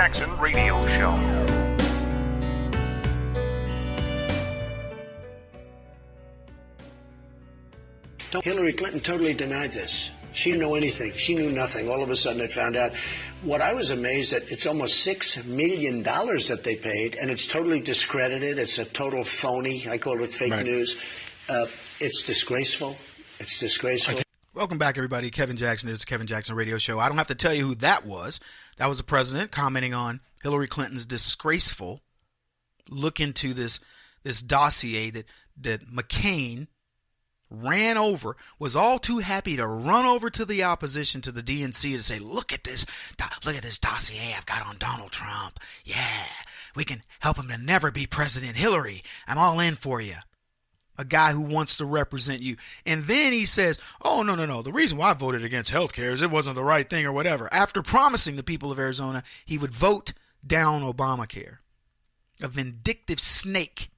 Jackson Radio Show. Hillary Clinton totally denied this. She didn't know anything. She knew nothing. All of a sudden it found out. What I was amazed at, it's almost $6 million that they paid, and it's totally discredited. It's a total phony. I call it fake news. It's disgraceful. It's disgraceful. Welcome back, everybody. Kevin Jackson is the Kevin Jackson Radio Show. I don't have to tell you who that was. That was the president commenting on Hillary Clinton's disgraceful look into this dossier that McCain ran over, was all too happy to run over to the opposition, to the DNC, to say, look at this dossier I've got on Donald Trump. Yeah, we can help him to never be president. Hillary, I'm all in for you. A guy who wants to represent you. And then he says, oh, no. The reason why I voted against health care is it wasn't the right thing or whatever. After promising the people of Arizona he would vote down Obamacare. A vindictive snake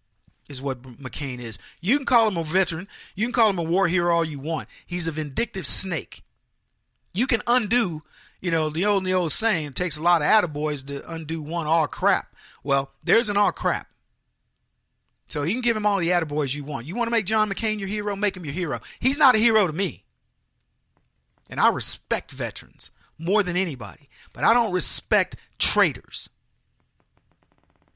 is what McCain is. You can call him a veteran. You can call him a war hero all you want. He's a vindictive snake. You can undo, the old saying, it takes a lot of attaboys to undo one all crap. Well, there's an all crap. So you can give him all the attaboys you want. You want to make John McCain your hero? Make him your hero. He's not a hero to me. And I respect veterans more than anybody. But I don't respect traitors.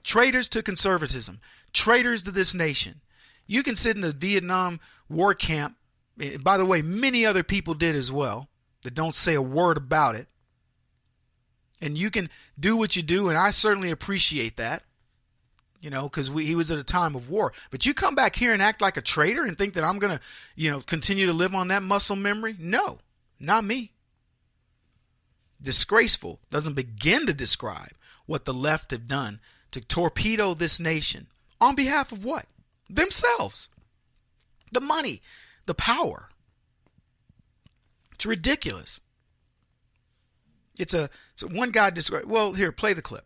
Traitors to conservatism. Traitors to this nation. You can sit in the Vietnam War camp. By the way, many other people did as well that don't say a word about it. And you can do what you do, and I certainly appreciate that. Because he was at a time of war. But you come back here and act like a traitor and think that I'm going to, continue to live on that muscle memory? No, not me. Disgraceful doesn't begin to describe what the left have done to torpedo this nation. On behalf of what? Themselves. The money. The power. It's ridiculous. It's one guy described. Well, here, play the clip.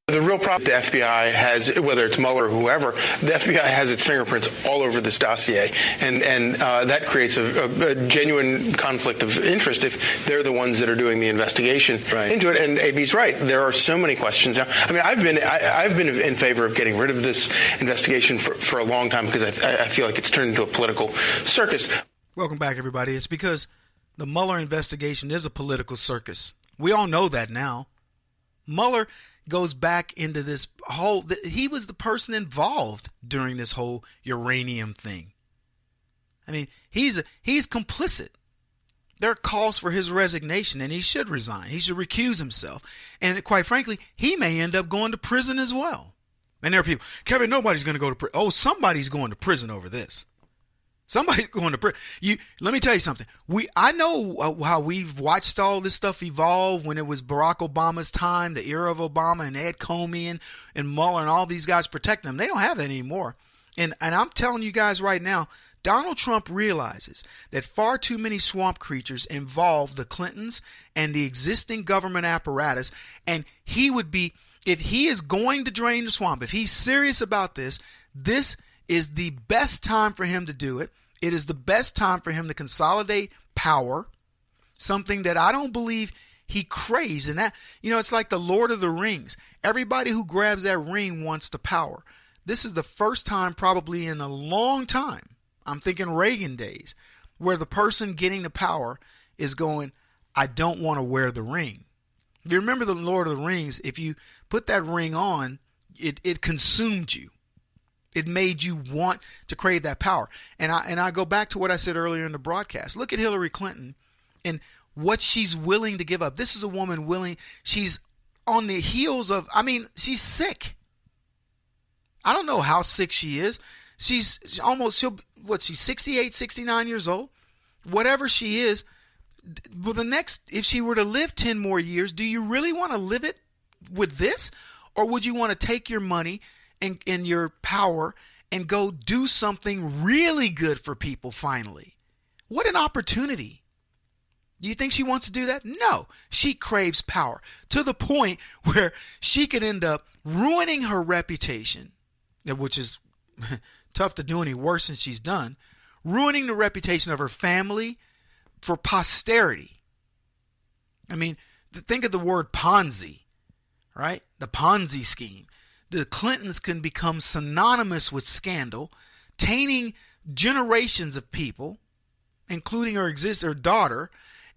The real problem the FBI has, whether it's Mueller or whoever, the FBI has its fingerprints all over this dossier, and that creates a genuine conflict of interest if they're the ones that are doing the investigation into it. And AB's right; there are so many questions now. I mean, I've been in favor of getting rid of this investigation for a long time because I feel like it's turned into a political circus. Welcome back, everybody. It's because the Mueller investigation is a political circus. We all know that now. Mueller goes back into this whole, he was the person involved during this whole uranium thing. I mean, he's complicit. There are calls for his resignation, and he should resign. He should recuse himself. And quite frankly, he may end up going to prison as well. And there are people, Kevin, nobody's going to go to prison. Oh, somebody's going to prison over this. Somebody's going to prison. Let me tell you something. I know how we've watched all this stuff evolve when it was Barack Obama's time, the era of Obama, and Ed Comey and Mueller and all these guys protecting them. They don't have that anymore. And I'm telling you guys right now, Donald Trump realizes that far too many swamp creatures involve the Clintons and the existing government apparatus. And he would be, if he is going to drain the swamp, if he's serious about this is the best time for him to do it. It is the best time for him to consolidate power, something that I don't believe he craves. And that, it's like the Lord of the Rings. Everybody who grabs that ring wants the power. This is the first time probably in a long time, I'm thinking Reagan days, where the person getting the power is going, I don't want to wear the ring. If you remember the Lord of the Rings, if you put that ring on, it consumed you. It made you want to crave that power. And I go back to what I said earlier in the broadcast. Look at Hillary Clinton and what she's willing to give up. This is a woman willing. She's on the heels of, she's sick. I don't know how sick she is. She's 68, 69 years old? Whatever she is, well, if she were to live 10 more years, do you really want to live it with this? Or would you want to take your money and your power and go do something really good for people finally? What an opportunity. Do you think she wants to do that? No. She craves power to the point where she could end up ruining her reputation, which is tough to do any worse than she's done, ruining the reputation of her family for posterity. Think of the word Ponzi. right? The Ponzi scheme. The Clintons can become synonymous with scandal, tainting generations of people, including her daughter,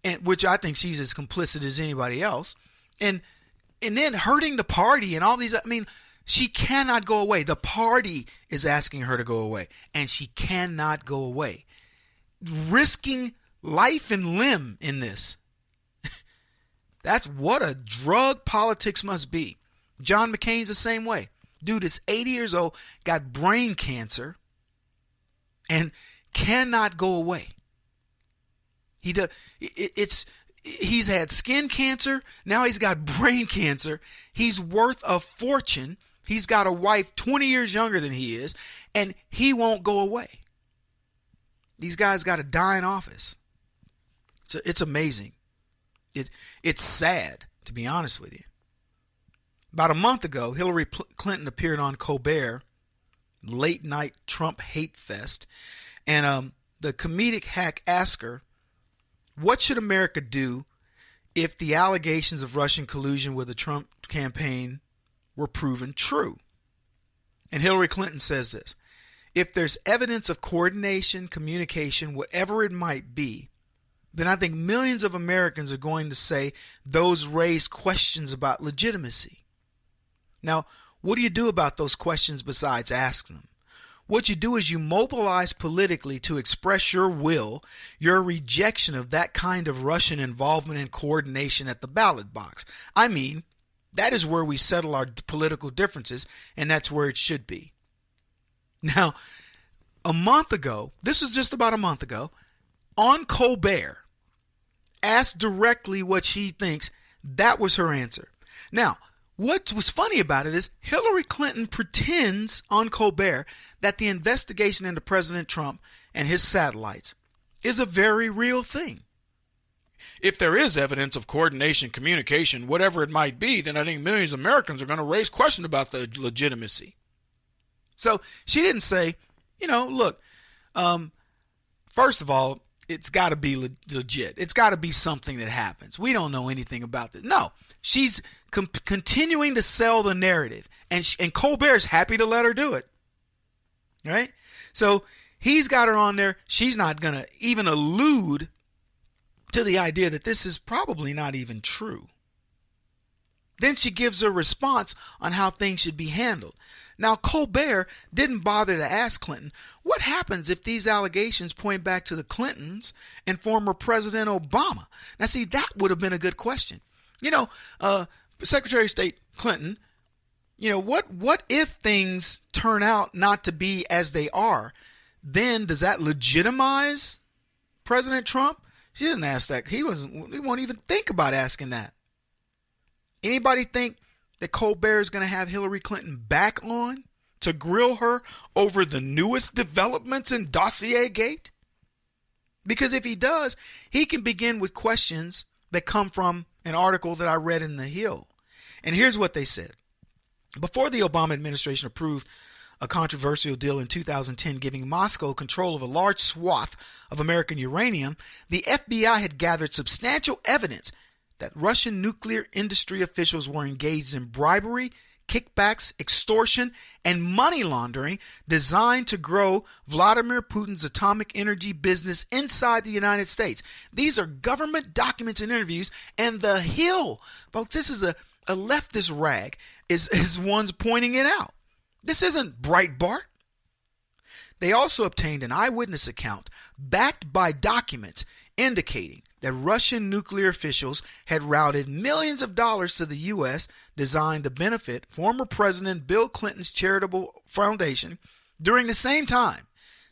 and which I think she's as complicit as anybody else, and then hurting the party and all these. I mean, she cannot go away. The party is asking her to go away, and she cannot go away, risking life and limb in this. That's what a drug politics must be. John McCain's the same way. Dude is 80 years old, got brain cancer, and cannot go away. He's had skin cancer. Now he's got brain cancer. He's worth a fortune. He's got a wife 20 years younger than he is, and he won't go away. These guys got to die in office. So it's amazing. It's sad, to be honest with you. About a month ago, Hillary Clinton appeared on Colbert, late night Trump hate fest, and the comedic hack asked her, what should America do if the allegations of Russian collusion with the Trump campaign were proven true? And Hillary Clinton says this: if there's evidence of coordination, communication, whatever it might be, then I think millions of Americans are going to say those raise questions about legitimacy. Now, what do you do about those questions besides ask them? What you do is you mobilize politically to express your will, your rejection of that kind of Russian involvement and coordination at the ballot box. I mean, that is where we settle our political differences, and that's where it should be. Now, a month ago, this was just about a month ago, on Colbert, asked directly what she thinks. That was her answer. Now, what was funny about it is Hillary Clinton pretends on Colbert that the investigation into President Trump and his satellites is a very real thing. If there is evidence of coordination, communication, whatever it might be, then I think millions of Americans are going to raise questions about the legitimacy. So she didn't say, look, first of all, it's got to be legit. It's got to be something that happens. We don't know anything about this. No, she's continuing to sell the narrative, and Colbert's happy to let her do it. Right? So he's got her on there. She's not going to even allude to the idea that this is probably not even true. Then she gives a response on how things should be handled. Now, Colbert didn't bother to ask Clinton, what happens if these allegations point back to the Clintons and former President Obama? Now, see, that would have been a good question. Secretary of State Clinton, what if things turn out not to be as they are? Then does that legitimize President Trump? She didn't ask that. He won't even think about asking that. Anybody think that Colbert is going to have Hillary Clinton back on to grill her over the newest developments in Dossier Gate? Because if he does, he can begin with questions that come from an article that I read in The Hill. And here's what they said. Before the Obama administration approved a controversial deal in 2010 giving Moscow control of a large swath of American uranium, the FBI had gathered substantial evidence that Russian nuclear industry officials were engaged in bribery, kickbacks, extortion, and money laundering designed to grow Vladimir Putin's atomic energy business inside the United States. These are government documents and interviews, and The Hill, folks, this is a leftist rag, is ones pointing it out. This isn't Breitbart. They also obtained an eyewitness account backed by documents indicating that Russian nuclear officials had routed millions of dollars to the U.S. designed to benefit former President Bill Clinton's charitable foundation. During the same time,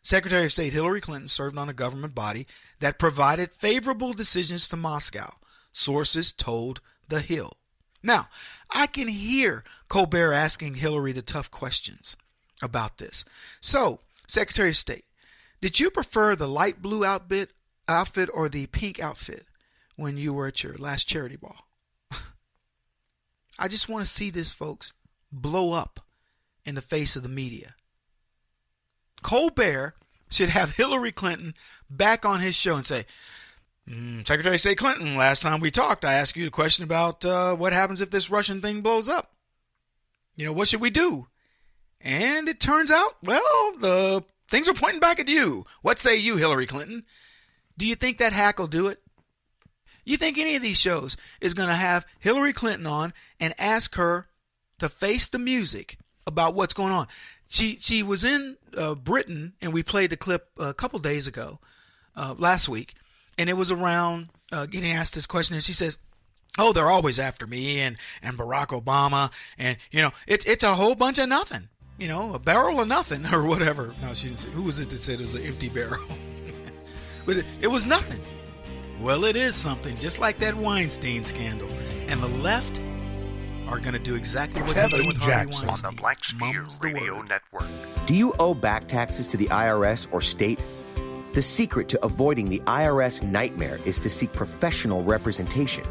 Secretary of State Hillary Clinton served on a government body that provided favorable decisions to Moscow, sources told The Hill. Now, I can hear Colbert asking Hillary the tough questions about this. So, Secretary of State, did you prefer the light blue outfit or the pink outfit when you were at your last charity ball? I just want to see this, folks, blow up in the face of the media. Colbert should have Hillary Clinton back on his show and say, Secretary of State Clinton, last time we talked, I asked you a question about what happens if this Russian thing blows up. What should we do? And it turns out, well, the things are pointing back at you. What say you, Hillary Clinton? Do you think that hack will do it? You think any of these shows is going to have Hillary Clinton on and ask her to face the music about what's going on? She was in Britain, and we played the clip a couple days ago, last week, and it was around getting asked this question, and she says, oh, they're always after me and Barack Obama, and, it's a whole bunch of nothing, a barrel of nothing or whatever. No, she didn't say. Who was it that said it was an empty barrel? But it was nothing. Well, it is something, just like that Weinstein scandal. And the left are going to do exactly what they're doing with Harvey Weinstein. On the Black Sphere Radio Network. Do you owe back taxes to the IRS or state? The secret to avoiding the IRS nightmare is to seek professional representation.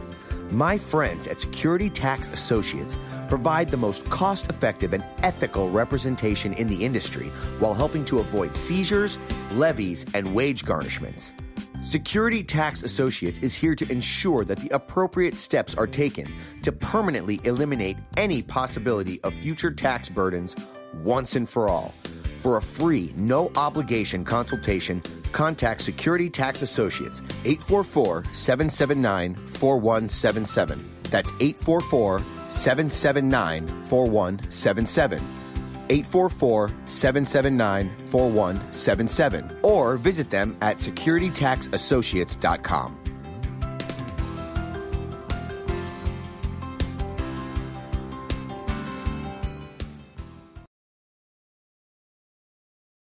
My friends at Security Tax Associates provide the most cost-effective and ethical representation in the industry while helping to avoid seizures, levies, and wage garnishments. Security Tax Associates is here to ensure that the appropriate steps are taken to permanently eliminate any possibility of future tax burdens once and for all. For a free, no-obligation consultation, contact Security Tax Associates, 844-779-4177. That's 844-779-4177. 844-779-4177. Or visit them at securitytaxassociates.com.